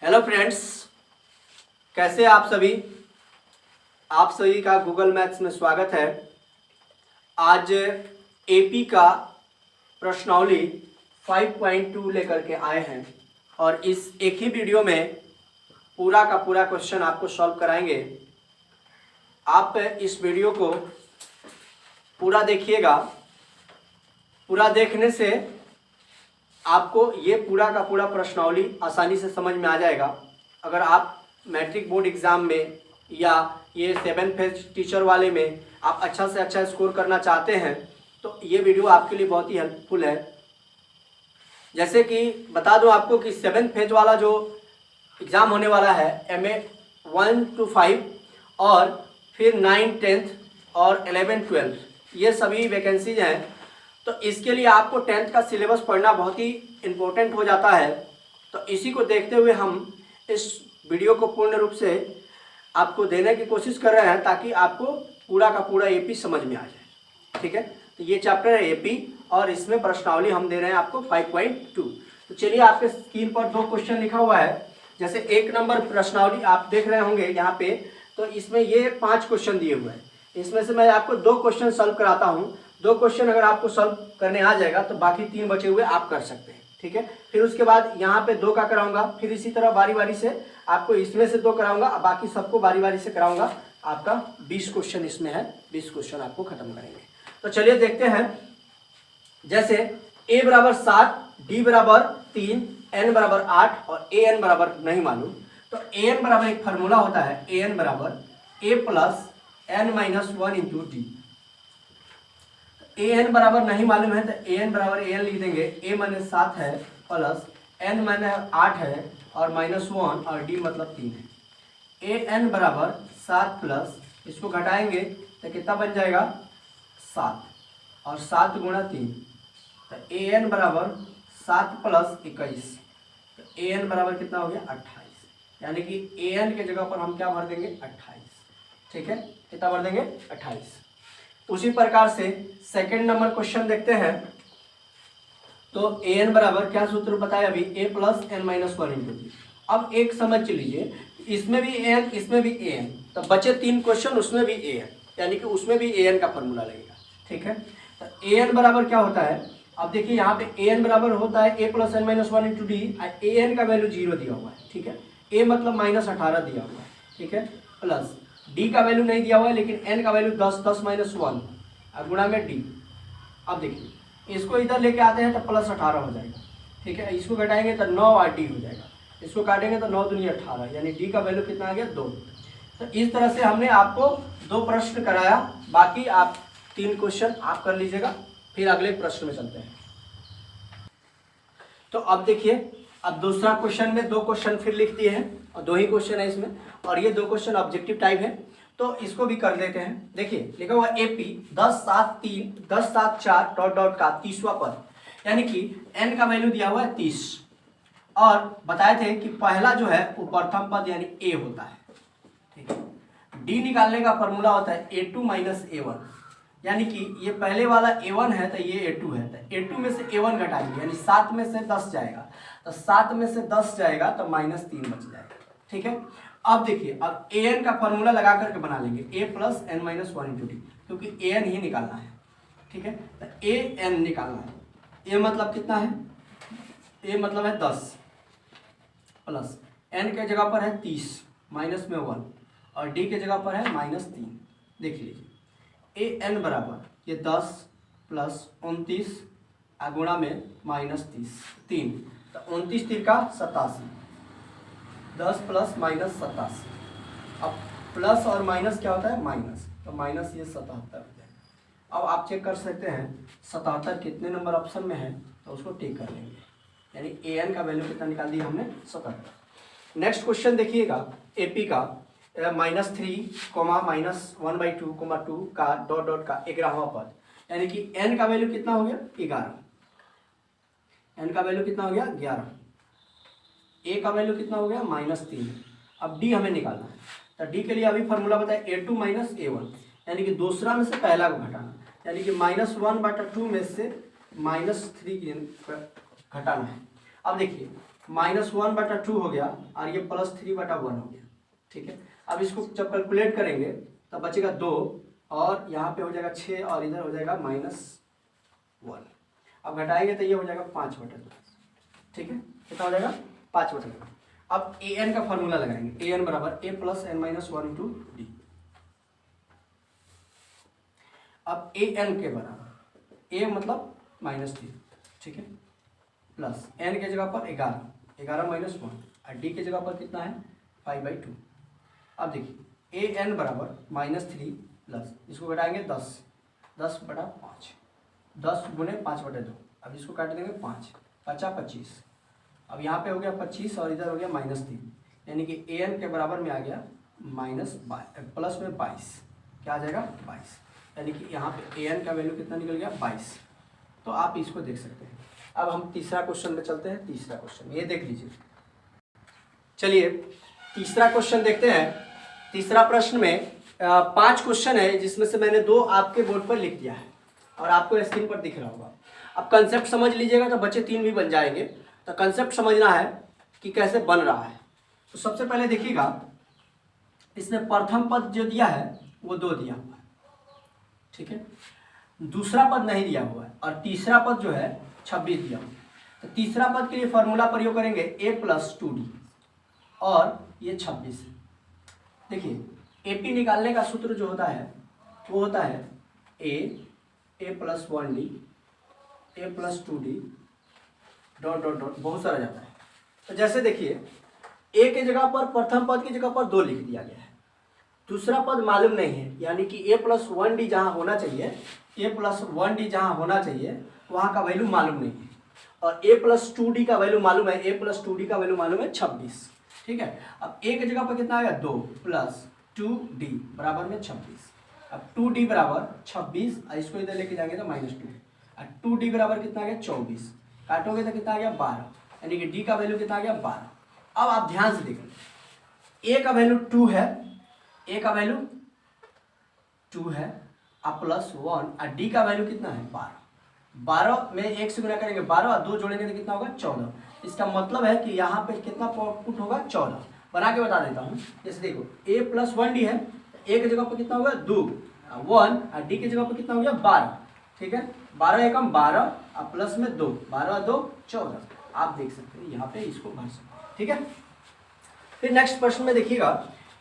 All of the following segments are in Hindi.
हेलो फ्रेंड्स, कैसे आप सभी। आप सभी का गूगल मैथ्स में स्वागत है। आज एपी का प्रश्नावली 5.2 लेकर के आए हैं और इस एक ही वीडियो में पूरा का पूरा क्वेश्चन आपको सॉल्व कराएंगे। आप इस वीडियो को पूरा देखिएगा। पूरा देखने से आपको ये पूरा का पूरा प्रश्नावली आसानी से समझ में आ जाएगा। अगर आप मैट्रिक बोर्ड एग्ज़ाम में या ये 7 फेज टीचर वाले में आप अच्छा से अच्छा स्कोर करना चाहते हैं तो ये वीडियो आपके लिए बहुत ही हेल्पफुल है। जैसे कि बता दूं आपको कि 7 फेज वाला जो एग्ज़ाम होने वाला है MA 1 to 5 और फिर 9, 10th और 11, 12 ये सभी वैकेंसीज हैं। तो इसके लिए आपको 10th का सिलेबस पढ़ना बहुत ही इम्पोर्टेंट हो जाता है। तो इसी को देखते हुए हम इस वीडियो को पूर्ण रूप से आपको देने की कोशिश कर रहे हैं ताकि आपको पूरा का पूरा एपी समझ में आ जाए। ठीक है, तो ये चैप्टर है एपी और इसमें प्रश्नावली हम दे रहे हैं आपको 5.2। तो चलिए, आपके स्क्रीन पर 2 क्वेश्चन लिखा हुआ है। जैसे 1 नंबर प्रश्नावली आप देख रहे होंगे यहाँ पे, तो इसमें ये 5 क्वेश्चन दिए हुए हैं। इसमें से मैं आपको 2 क्वेश्चन सॉल्व कराता हूँ। 2 क्वेश्चन अगर आपको सॉल्व करने आ जाएगा तो बाकी 3 बचे हुए आप कर सकते हैं। ठीक है, फिर उसके बाद यहाँ पे 2 का कराऊंगा, फिर इसी तरह बारी बारी से आपको इसमें से 2 कराऊंगा, बाकी सबको बारी बारी से कराऊंगा। आपका 20 क्वेश्चन इसमें है, 20 क्वेश्चन आपको खत्म करेंगे। तो चलिए देखते हैं। जैसे a बराबर 7, d बराबर 3, n बराबर 8 और an बराबर नहीं मालूम, तो an बराबर एक फार्मूला होता है, an बराबर a plus n minus 1 into D. an बराबर नहीं मालूम है तो an बराबर an लिख देंगे। a माने 7 है प्लस n माने 8 है और माइनस 1 और d मतलब 3 है। an बराबर 7 प्लस इसको घटाएंगे तो कितना बन जाएगा 7 और 7 गुणा 3, तो an बराबर 7 प्लस 21, तो an बराबर कितना हो गया 28। यानी कि an के जगह पर हम क्या भर देंगे 28। ठीक है, कितना भर देंगे 28। उसी प्रकार से सेकंड नंबर क्वेश्चन देखते हैं। तो an बराबर क्या सूत्र बताया अभी, a plus n minus 1 into D. अब एक समझ लीजिए, इसमें भी an इसमें भी an, तो बचे 3 क्वेश्चन उसमें भी an, यानी कि उसमें भी an का फॉर्मूला लगेगा। ठीक है, तो an बराबर क्या होता है, अब देखिए यहाँ पे an बराबर होता है a plus n minus 1 into D. an का वैल्यू 0 दिया हुआ है। ठीक है, a मतलब माइनस 18 दिया हुआ है। ठीक है, प्लस d का वैल्यू नहीं दिया हुआ है लेकिन n का वैल्यू 10, 10 माइनस 1 गुणा में d। अब देखिए इसको इधर लेके आते हैं तो प्लस 18 हो जाएगा। ठीक है, इसको घटाएंगे तो 9 और d हो जाएगा। इसको काटेंगे तो 9 दूनी 18, यानी d का वैल्यू कितना आ गया 2। तो इस तरह से हमने आपको 2 प्रश्न कराया, बाकी आप 3 क्वेश्चन आप कर लीजिएगा। फिर अगले प्रश्न में चलते हैं। तो अब देखिए, अब दूसरा क्वेश्चन में 2 क्वेश्चन फिर लिख दिए हैं और 2 ही क्वेश्चन है इसमें, और ये 2 क्वेश्चन ऑब्जेक्टिव टाइप है। तो इसको भी कर लेते हैं। देखिए लिखा हुआ एपी 10, 7, 3, 10, 7, 4 डॉट डॉट का 30वां पद, यानी कि n का वैल्यू दिया हुआ है 30 और बताए थे कि पहला जो है वो प्रथम पद यानी a होता है। ठीक है, d निकालने का फॉर्मूला होता है a2 माइनस a1, यानी कि ये पहले वाला a1 है तो ये a2 है, तो a2 में से a1 घटाएंगे, यानी 7 में से 10 जाएगा, तो 7 में से 10 जाएगा तो माइनस 3 बच जाएगा। ठीक है, अब देखिए, अब an का फॉर्मूला लगा करके बना लेंगे a plus n minus 1 into D, क्योंकि an ही निकालना है। ठीक है, तो an निकालना है। a मतलब कितना है, a मतलब है 10 प्लस n के जगह पर है 30 माइनस में 1 और d के जगह पर है माइनस 3। देख लीजिए an बराबर ये 10 प्लस 29 गुणा में माइनस 3, तो 29 3 का 87, 10 प्लस माइनस 87। अब प्लस और माइनस क्या होता है माइनस, तो माइनस ये 77 हो जाएगा। अब आप चेक कर सकते हैं 77 कितने नंबर ऑप्शन में है, तो उसको टिक कर लेंगे, यानी an का वैल्यू कितना निकाल दिया हमने 77। नेक्स्ट क्वेश्चन देखिएगा एपी का -3, -1/2, 2 का डॉट डॉट का 11वां पद, यानी कि n का वैल्यू कितना हो गया 11, n का वैल्यू कितना हो गया 11, a का वैल्यू कितना हो गया -3। अब d हमें निकालना है, तो d के लिए अभी फॉर्मूला बताए a2 माइनस a1, यानी कि दूसरा में से पहला को घटाना, यानी कि -1/2 में से -3 घटाना है। अब देखिए -1/2 हो गया और ये +3/1 हो गया। ठीक है, अब इसको जब कैलकुलेट करेंगे तब बचेगा 2 और यहाँ पे हो जाएगा 6 और इधर हो जाएगा -1। अब घटाएंगे तो ये हो जाएगा 5/2। ठीक है, कितना हो जाएगा 5/2। अब an का फॉर्मूला लगाएंगे, an बराबर a + n-1 × d। अब an के बराबर a मतलब -3, ठीक है, प्लस n के जगह पर 11 -1 और d के जगह पर कितना है 5/2। अब देखिए an बराबर -3 प्लस इसको घटाएंगे 10/5, 10 × 5/2। अब इसको काट देंगे 5, 25। अब यहाँ पे हो गया 25 और इधर हो गया -3, यानी कि an के बराबर में आ गया प्लस में 22। क्या आ जाएगा 22, यानी कि यहाँ पे an का वैल्यू कितना निकल गया 22। तो आप इसको देख सकते हैं। अब हम तीसरा क्वेश्चन में चलते हैं। तीसरा क्वेश्चन ये देख लीजिए। चलिए तीसरा क्वेश्चन देखते हैं। तीसरा प्रश्न में 5 क्वेश्चन है जिसमें से मैंने 2 आपके बोर्ड पर लिख दिया है और आपको स्क्रीन पर दिख रहा होगा। अब कंसेप्ट समझ लीजिएगा तो बच्चे 3 भी बन जाएंगे। तो कंसेप्ट समझना है कि कैसे बन रहा है। तो सबसे पहले देखिएगा, इसने प्रथम पद जो दिया है वो 2 दिया हुआ है, ठीक है, दूसरा पद नहीं दिया हुआ है और तीसरा पद जो है 26 दिया हुआ है। तो तीसरा पद के लिए फॉर्मूला प्रयोग करेंगे a + 2d और ये 26 है। देखिए एपी निकालने का सूत्र जो होता है वो होता है a + 1d a + 2d ... बहुत सारा जाता है। तो जैसे देखिए a के जगह पर प्रथम पद की जगह पर 2 लिख दिया गया है, दूसरा पद मालूम नहीं है, यानी कि a + 1d जहाँ होना चाहिए, a + 1d जहाँ होना चाहिए वहाँ का वैल्यू मालूम नहीं है और a + 2d का वैल्यू मालूम है, a + 2d का वैल्यू मालूम है 26। ठीक है, अब a के जगह पर कितना आएगा 2 + 2d बराबर में 26। अब 2d बराबर 26 और इसको इधर लेके जाएंगे तो -2 और 2d बराबर कितना आ गया 24, काटोगे तो कितना आ गया 12, यानी कि d का वैल्यू कितना आ गया 12। अब आप ध्यान से देखें, a का वैल्यू 2 है, a का वैल्यू 2 है और +1 और d का वैल्यू कितना है 12। 12 में 1 से गुणा करेंगे 12 और 2 जोड़ेंगे तो कितना होगा 14। इसका मतलब है कि यहाँ पे कितना पुट होगा 14। बना के बता देता हूँ। जैसे देखो a + 1d है, a के जगह पर कितना होगा 2 1 और d के जगह पर कितना हो गया 12। ठीक है, 12 एकम 12 और प्लस में 2, 12 2 14। आप देख सकते हैं यहाँ पे इसको भर सकते हैं। ठीक है, फिर नेक्स्ट प्रश्न में देखिएगा।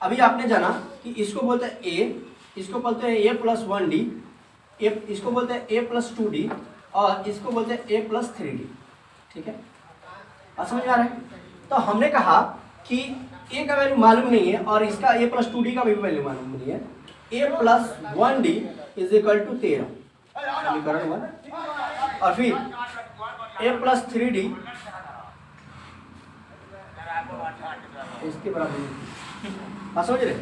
अभी आपने जाना कि इसको बोलते हैं a, इसको बोलते हैं a + 1d, इसको बोलते हैं a + 2d और इसको बोलते हैं a + 3d। ठीक है, बात समझ में आ रहा है? तो हमने कहा कि a का वैल्यू मालूम नहीं है और इसका a + 2d का भी वैल्यू मालूम नहीं है। a + 1d = 13 समीकरण 1 और फिर a + 3d इसके बराबर। समझ रहे?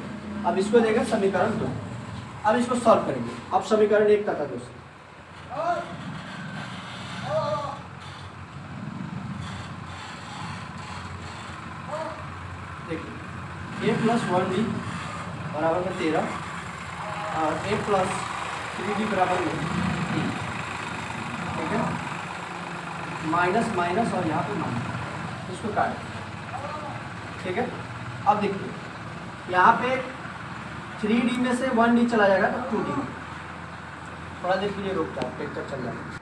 अब इसको देगा समीकरण 2। अब इसको सॉल्व करेंगे। अब समीकरण 1 का था दोस्तों, देखिए a + 1d बराबर में 13 और a + 3d बराबर में 3। ठीक है, माइनस माइनस और यहाँ पे माइनस, इसको काट। ठीक है, अब देखिए यहाँ पे 3d में से 1d चला जाएगा तो 2d। थोड़ा देर के लिए रुक जाओ, पिक्चर चल जाएगा।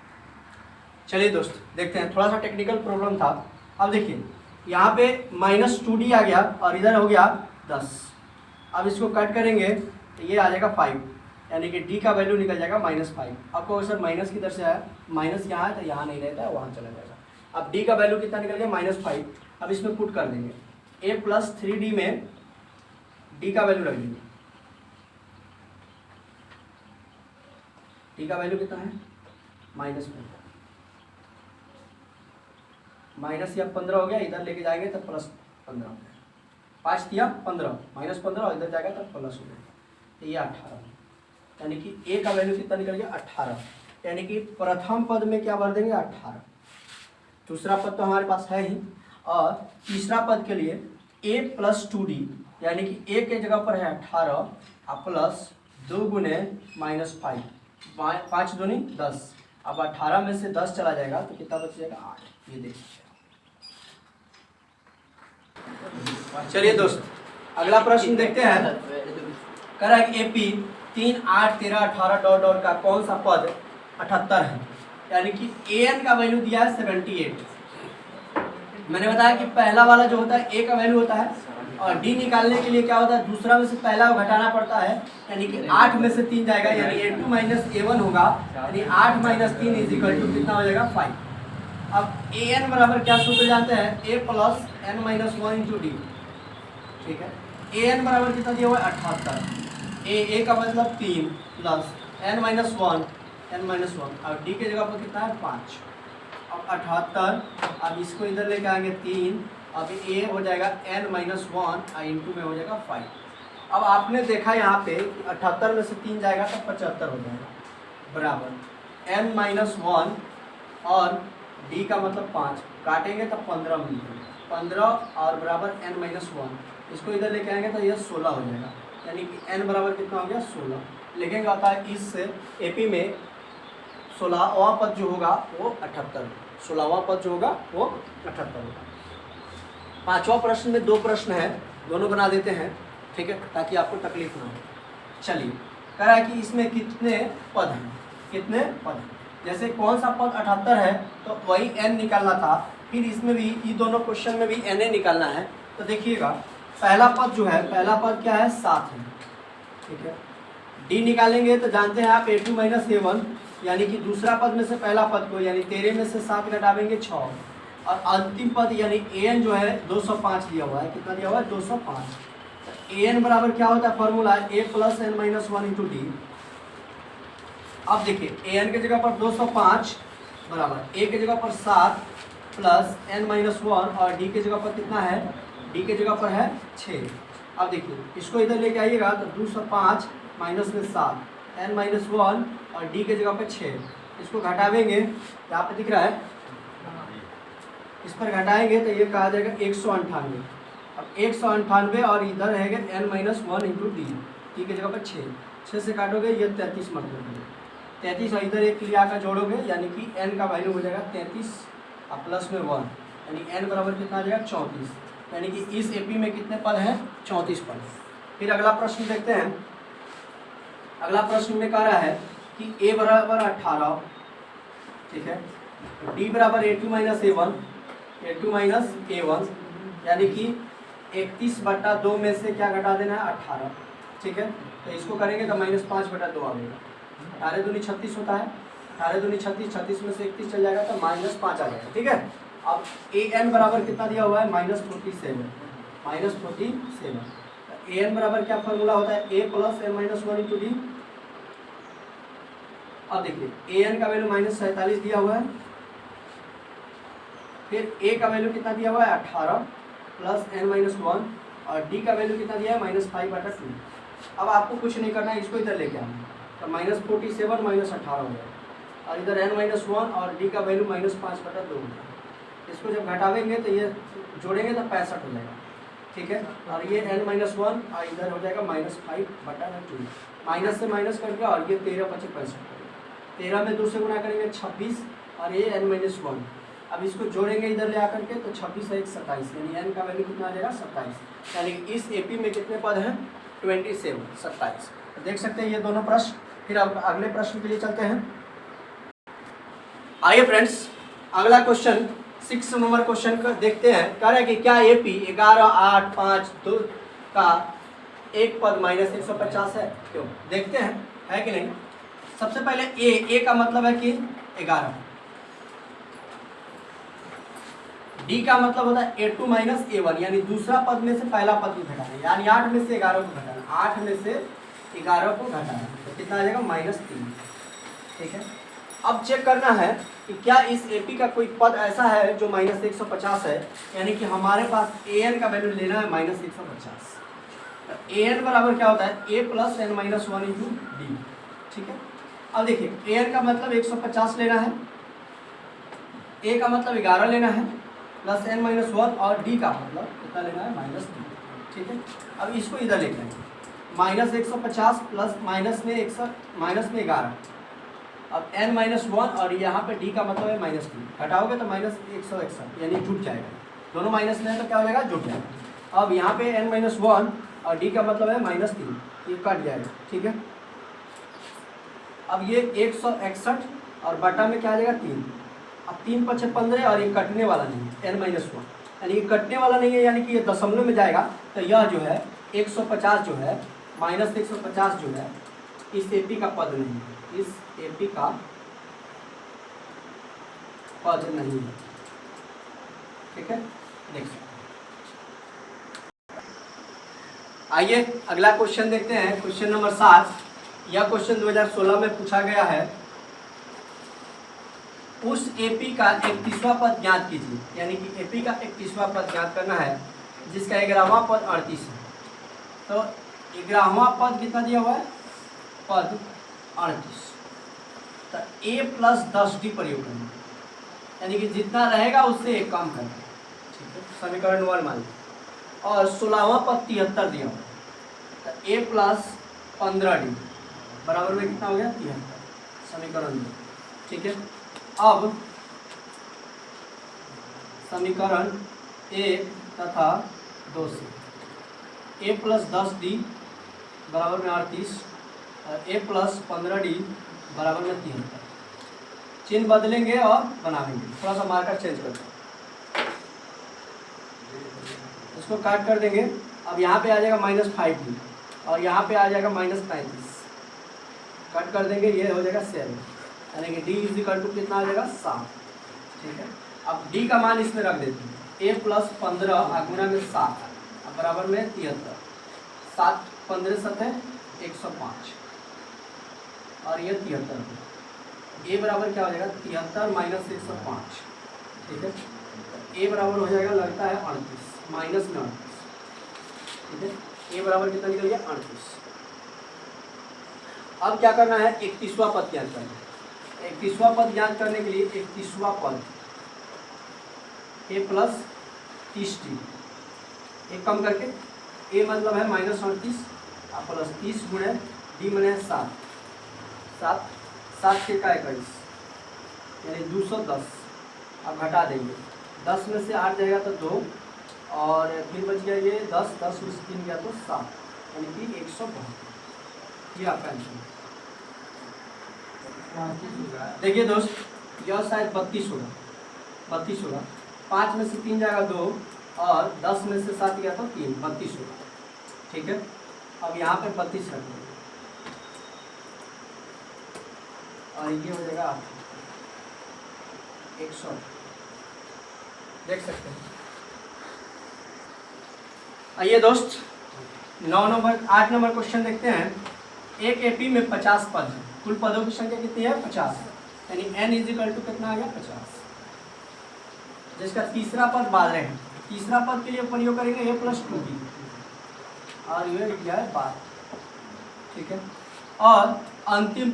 चलिए दोस्त देखते हैं, थोड़ा सा टेक्निकल प्रॉब्लम था। अब देखिए यहाँ पे -2d आ गया और इधर हो गया 10। अब इसको कट करेंगे तो ये आ जाएगा 5, यानी कि d का वैल्यू निकल जाएगा -5। आपको सर माइनस किधर से आया, माइनस यहाँ है तो यहाँ नहीं रहता है, वहाँ चला जाएगा। अब d का वैल्यू कितना निकल गया -5। अब इसमें पुट कर देंगे a + 3d में d का वैल्यू रख देंगे। d का वैल्यू कितना है -15, माइनस या 15 हो गया, इधर लेके जाएंगे तो +15 हो गया। 5 दिया 15, -15 और इधर जाएगा तो प्लस हो गया, तो ये 18, यानी कि a का वैल्यू कितना निकल गया 18। यानी कि प्रथम पद में क्या भर देंगे 18, दूसरा पद तो हमारे पास है ही, और तीसरा पद के लिए a + 2d, यानी कि a के जगह पर है 18 और प्लस 2 × -5, 5 दूनी 10। अब 18 में से 10 चला जाएगा तो कितना बच जाएगा 8। ये देख सकते हैं, चलिए दोस्त, अगला प्रश्न देखते हैं। कह रहा है कि एपी 3, 8, 13, 18 डॉट डॉट का कौन सा पद 78 है, यानी कि an का वैल्यू दिया है 78। मैंने बताया कि पहला वाला जो होता है a का वैल्यू होता है, और d निकालने के लिए क्या होता है, दूसरा में से पहला को घटाना पड़ता है, यानी कि 8 में से 3 जाएगा, यानी a2 माइनस a1 होगा, यानी 8 माइनस 3 इज इक्वल टू कितना हो जाएगा 5। अब an बराबर क्या सूत्र जानते हैं, a plus n minus 1 into D. ठीक है, an बराबर कितना दिया हुआ है 78, a का मतलब 3 प्लस n माइनस 1 और d के जगह पर कितना है 5। अब 78, अब इसको इधर लेके आएंगे 3, अब a हो जाएगा n माइनस 1 और इंटू में हो जाएगा 5। अब आपने देखा यहाँ पे 78 में से 3 जाएगा तो 75 हो जाएगा, बराबर n माइनस 1 और d का मतलब 5, काटेंगे तो 15 मिलेगा, 15 और बराबर n माइनस 1, इसको इधर लेके आएंगे तो यह 16 हो जाएगा, यानी कि n बराबर कितना हो गया 16। लिखेंगे होता है इस एपी में 16वां पद जो होगा वो 78, 16वां पद जो होगा वो 78 होगा। पांचवा प्रश्न में 2 प्रश्न है, दोनों बना देते हैं, ठीक है, ताकि आपको तकलीफ ना हो। चलिए, कह रहा है कि इसमें कितने पद हैं, कितने पद हैं, जैसे कौन सा पद 78 है तो वही n निकालना था, फिर इसमें भी ये दोनों क्वेश्चन में भी n निकालना है। तो देखिएगा, पहला पद जो है, पहला पद क्या है 7 है, ठीक है, d निकालेंगे तो जानते हैं आप a2 माइनस a1, यानी कि दूसरा पद में से पहला पद को, यानी 13 में से 7 घटावेंगे 6, और अंतिम पद यानी an जो है 205 दिया हुआ है, कितना दिया हुआ है 205। तो an बराबर क्या होता है, formula a plus n minus 1 into D. अब देखिए an के जगह पर 205 बराबर a के जगह पर 7 प्लस n माइनस 1 और d के जगह पर कितना है, d के जगह पर है 6। अब देखिए इसको इधर लेके आइएगा तो 205 माइनस में 7, n माइनस 1 और d के जगह पे 6, इसको घटावेंगे, यहाँ पे दिख रहा है, इस पर घटाएंगे तो ये कहा जाएगा 198। अब 198 और इधर रहेगा n minus 1 into D, T के जगह पर 6 से काटोगे ये 33 मतलब 33, और इधर एक लिया कर जोड़ोगे, यानी कि n का वैल्यू हो जाएगा 33 और प्लस में 1, यानी n बराबर कितना आ जाएगा 34, यानी कि इस एपी में कितने पद हैं 34 पद। फिर अगला प्रश्न देखते हैं। अगला प्रश्न में कह रहा है कि a बराबर 18, ठीक है, d बराबर a2 माइनस a1, यानी कि 31/2 में से क्या घटा देना है 18, ठीक है, तो इसको करेंगे तो -5/2 आएगा, 18 दूनी 36 होता है, 18 दूनी 36, 36 में से 31 चल जाएगा तो -5 आ जाएगा, ठीक है। अब an बराबर कितना दिया हुआ है -47, an बराबर क्या फॉर्मूला होता है, a plus n minus 1 into D. अब देखिए an का वैल्यू -47 दिया हुआ है, फिर a का वैल्यू कितना दिया हुआ है 18 प्लस n माइनस 1 और d का वैल्यू कितना दिया है -5/2। अब आपको कुछ नहीं करना है, इसको इधर लेके आना, तो -47 माइनस 18 हो जाएगा, और इधर n माइनस 1 और d का वैल्यू -5/2 हो जाएगा। इसको जब घटावेंगे तो ये जोड़ेंगे तो 65 हो जाएगा, ठीक है, और ये n माइनस 1 और इधर हो जाएगा -5/2, माइनस से माइनस करके, और ये 13 × 5 = 65, 13 में 2 से गुना करेंगे 26 और ये n माइनस 1, अब इसको जोड़ेंगे इधर ले आकर के तो 26 और 1 27, यानी n का वैल्यू कितना आ जाएगा 27, यानी कि इस एपी में कितने पद हैं 27। तो देख सकते हैं ये दोनों प्रश्न। फिर अब अगले प्रश्न के लिए चलते हैं। आइए फ्रेंड्स, अगला क्वेश्चन 6 नंबर क्वेश्चन का देखते हैं। कह रहा है कि क्या एपी 11, 8, 5, 2 का एक पद -150 है, क्यों, देखते हैं है कि नहीं। सबसे पहले ए का मतलब है कि 11, डी का मतलब होता है a2 माइनस a1, यानी दूसरा पद में से पहला पद को घटाना, यानी 8 में से 11 को घटाना, 8 में से 11 को घटाना, तो कितना आ जाएगा -3, ठीक है। अब चेक करना है कि क्या इस एपी का कोई पद ऐसा है जो -150 है, यानी कि हमारे पास an का वैल्यू लेना है -150। तो an बराबर क्या होता है a plus n minus 1 into D, ठीक है। अब देखिए an का मतलब 150 लेना है, a का मतलब 11 लेना है, प्लस n माइनस 1 और d का मतलब कितना लेना है -3, ठीक है। अब इसको इधर लेते हैं, -150 प्लस माइनस में 11, अब n माइनस 1 और यहाँ पे d का मतलब है -3, घटाओगे तो -161, यानी जुट जाएगा, दोनों माइनस में है तो क्या हो जाएगा जुट जाएगा। अब यहाँ पे n-1 और d का मतलब है -3, ये कट जाएगा, ठीक है। अब ये 161 और बटा में क्या आ जाएगा 3। अब 3 × 5 = 15 और ये कटने वाला नहीं है n-1, यानी ये कटने वाला नहीं है, यानी कि ये दशमलव में जाएगा। तो यह जो है 150 जो है -150 जो है इस एपी का पद नहीं है, इस एपी का पद नहीं है, ठीक है। देख सकते आइए अगला क्वेश्चन देखते हैं, क्वेश्चन नंबर 7। यह क्वेश्चन 2016 में पूछा गया है। उस एपी का 31वां पद ज्ञात कीजिए, यानी कि एपी का 31वां पद ज्ञात करना है जिसका 11वां पद 38 है। तो 11वां पद कितना दिया हुआ है, पद 38। तो a + 10d प्रयोग करना, यानी कि जितना रहेगा उससे एक कम करना, ठीक है। समीकरण 1 मान लीजिए। और 16वां पद 73 दिया हुआ, तो a + 15d बराबर में कितना हो गया 73, समीकरण 2, ठीक है। अब समीकरण 1 तथा 2 से a + 10d बराबर में 38 और a + 15d बराबर में 73, चिन्ह बदलेंगे और बनाएंगे। थोड़ा सा मार्कर चेंज करते हैं, इसको काट कर देंगे। अब यहाँ पे आ जाएगा -5d और यहाँ पे आ जाएगा -35, कट कर देंगे, ये हो जाएगा 7, यानी कि d = कितना आ जाएगा 7, ठीक है। अब d का मान इसमें रख देते हैं, a + 15 गुणा में 7 बराबर में 73, 7 × 15 = 105 और ये 73, a बराबर क्या हो जाएगा 73 - 105, ठीक है। a बराबर हो जाएगा, लगता है 38 -38, ठीक है। a बराबर कितना निकल गया 38। अब क्या करना है, 31वां पद ज्ञात करना है। 31वां पद ज्ञात करने के लिए 31वां पद a + 30d, एक कम करके a मतलब है -38 और +30 गुणे d मने 7, 7 के का 21, यानी 210। अब घटा देंगे, 10 में से 8 जाएगा तो 2 और फिर बच गया ये 10, 10 में से 3 गया तो 7, यानी कि 172। ये आपका आंसर देखिए दोस्त, यह शायद 32 होगा, 32 होगा। 5 में से 3 जाएगा 2 और 10 में से 7 गया तो 3, 32 होगा, ठीक है। अब यहाँ पे 32 रख देंगे और ये हो जाएगा 100, देख सकते हैं। आइए दोस्त 8 नंबर क्वेश्चन देखते हैं। एक एपी में 50 पद है, कुल पदों की संख्या कितनी है 50, यानी n = कितना आ गया 50, जिसका तीसरा पद बारह है। तीसरा पद के लिए प्रयोग करेंगे a + 2d और ये दिया है 12, ठीक है। और अंतिम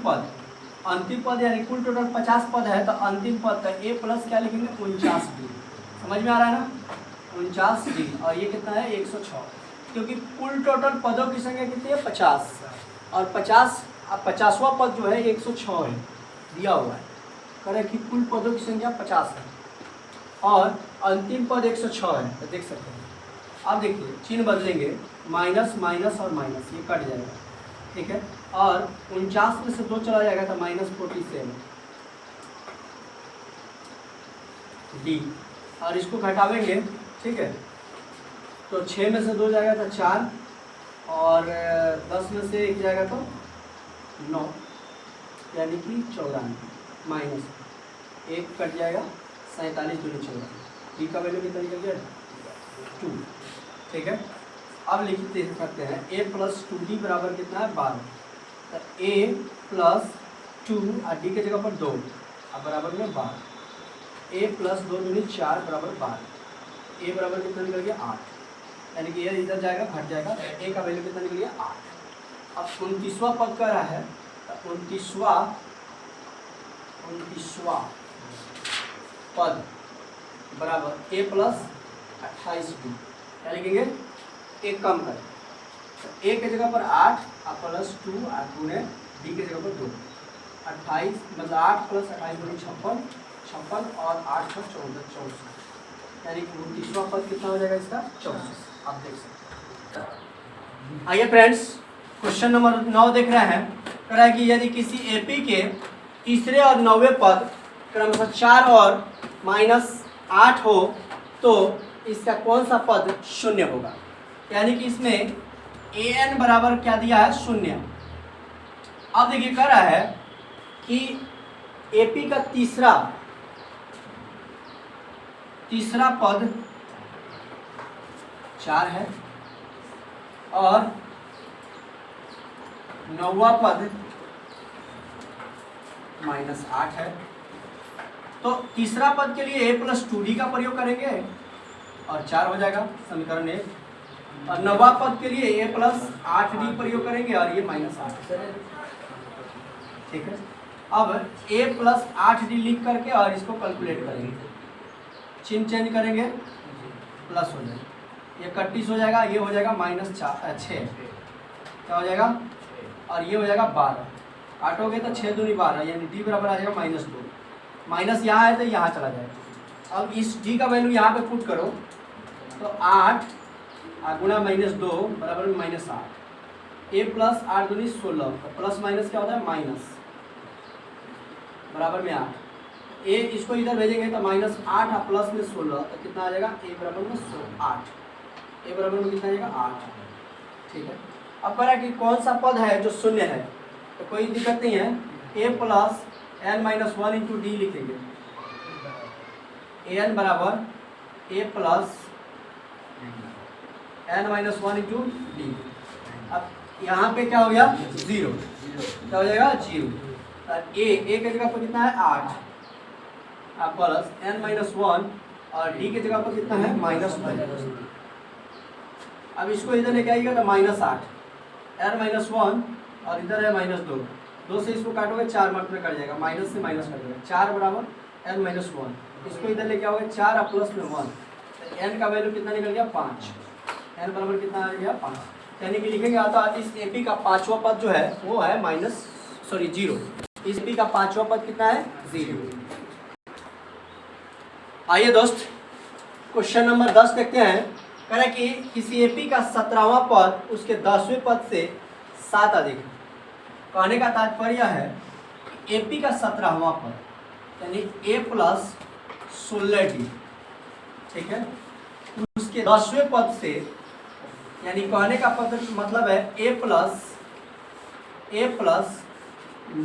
पद यानी कुल टोटल 50 पद है, तो अंतिम पद का a + क्या लिखेंगे 49d, समझ में आ रहा है ना, 49d। और ये कितना है 106, क्योंकि कुल टोटल पदों की संख्या कितनी है 50 और 50वां पद जो है 106 है, दिया हुआ है, करें कि कुल पदों की संख्या 50 है और अंतिम पद 106 है, तो देख सकते हैं। अब देखिए चिन्ह बदलेंगे, माइनस माइनस और माइनस, ये कट जाएगा, ठीक है। और 49 में से 2 चला जाएगा तो -47 डी, और इसको घटावेंगे, ठीक है। तो 6 में से 2 जाएगा तो 4 और 10 में से 1 जाएगा तो 9, यानी कि 94, माइनस 1 कट जाएगा, 47 दूनी 14, डी का वैल्यू कितना निकल गया 2, ठीक है। अब लिख सकते हैं a + 2d बराबर कितना है 12, तो a + 2 और d के जगह पर 2 अब बराबर में 12, a + 2 दूनी 4 बराबर 12, a बराबर कितना निकल गया 8, यानी कि ये इधर जाएगा घट जाएगा, a का वैल्यू कितना निकल गया 8। अब 29वां पद कर रहा है, तो 29वां पद बराबर a + 28d, क्या लिखेंगे एक कम कर, तो a के जगह पर 8 और +2 और गुणे d के जगह पर 2, 28 मतलब 8 + 28 दूनी 56 और 8 × 14 64, यानी कि 29वां पद कितना हो जाएगा इसका 34। आप देख सकते हैं। आइए फ्रेंड्स, क्वेश्चन नंबर 9 देख रहे हैं। कह रहा है कि यदि किसी एपी के तीसरे और 9वें पद क्रमशः 4 और -8 हो तो इसका कौन सा पद शून्य होगा। यानी कि इसमें ए एन बराबर क्या दिया है, शून्य। अब देखिए कह रहा है कि एपी का तीसरा पद 4 है और 9वां पद -8 है। तो तीसरा पद के लिए a + 2d का प्रयोग करेंगे और 4 हो जाएगा समीकरण 1। और 9वां पद के लिए a + 8d प्रयोग करेंगे और ये -8। ठीक है, अब a + 8d लिख करके और इसको कैलकुलेट करेंगे, चिन्ह चेंज करेंगे, प्लस हो जाएगा, ये 31 हो जाएगा, ये हो जाएगा -6, क्या हो जाएगा, और ये हो जाएगा 12। काटोगे तो 6 दूनी 12, यानी d बराबर आ जाएगा -2। माइनस यहाँ है तो यहाँ चला जाएगा। अब इस d का वैल्यू यहाँ पे पुट करो तो 8 गुणा -2 बराबर में -8। a + 8 दूनी 16, तो प्लस माइनस क्या होता है, माइनस, बराबर में 8। a इसको इधर भेजेंगे तो -8 और प्लस में 16, तो कितना आ जाएगा, a बराबर में 8। a बराबर में कितना आ जाएगा, 8। ठीक है, अब कह रहा है कि कौन सा पद है जो शून्य है, तो कोई दिक्कत नहीं है, a + n-1 × d लिखेंगे। an बराबर a + n-1 × d। अब यहाँ पे क्या हो गया, 0, क्या हो जाएगा, 0। a के जगह पर कितना है, 8 प्लस n-1 और d के जगह पर कितना है, -1। अब इसको इधर लेके आइएगा तो -8 n-1 और इधर है -2, 2 से इसको काटोगे 4 मत में कट जाएगा, माइनस से माइनस कट जाएगा, 4 बराबर n-1। इसको इधर लेके आओगे 4 और प्लस में 1, तो n का वैल्यू कितना निकल गया, 5। n बराबर कितना आ गया, 5। यानी कि लिखेंगे आता इस एपी का पांचवा पद जो है वो है 0। इस एपी का पांचवा पद कितना है, 0। आइए दोस्त, क्वेश्चन नंबर 10 देखते हैं। कह रहा है कि किसी एपी का 17वां पद उसके 10वें पद से 7 अधिक है। कहने का तात्पर्य है कि एपी का 17वां पद यानी a + 16d, ठीक है, उसके 10वें पद से, यानी कहने का पद मतलब है a +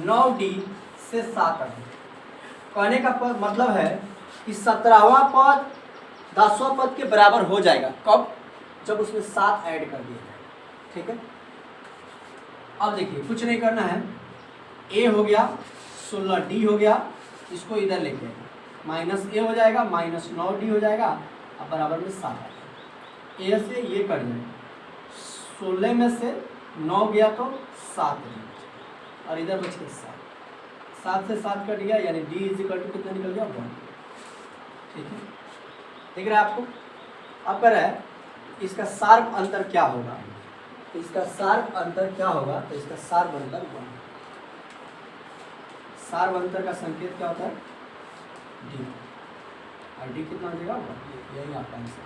9d से 7 अधिक। कहने का पद मतलब है कि 17वां पद 10वां पद के बराबर हो जाएगा, कब, जब उसमें 7 ऐड कर दिया जाए। ठीक है, अब देखिए कुछ नहीं करना है, a हो गया 16d हो गया, इसको इधर लेके -a हो जाएगा, -9d हो जाएगा, अब बराबर में 7। a से ये कट जाएगा, 16 में से 9 गया तो 7 और इधर बच गया 7 से 7 कट गया, यानी d = कितना निकल गया, 1। ठीक है, दिख रहा है आपको। अब कह रहा है इसका शार्प अंतर क्या होगा, तो इसका शार्प अंतर क्या होगा, तो इसका शार्प अंतर 1। शार्प अंतर का संकेत क्या होता है, d, और d कितना हो जाएगा, 1। यही आपका आंसर।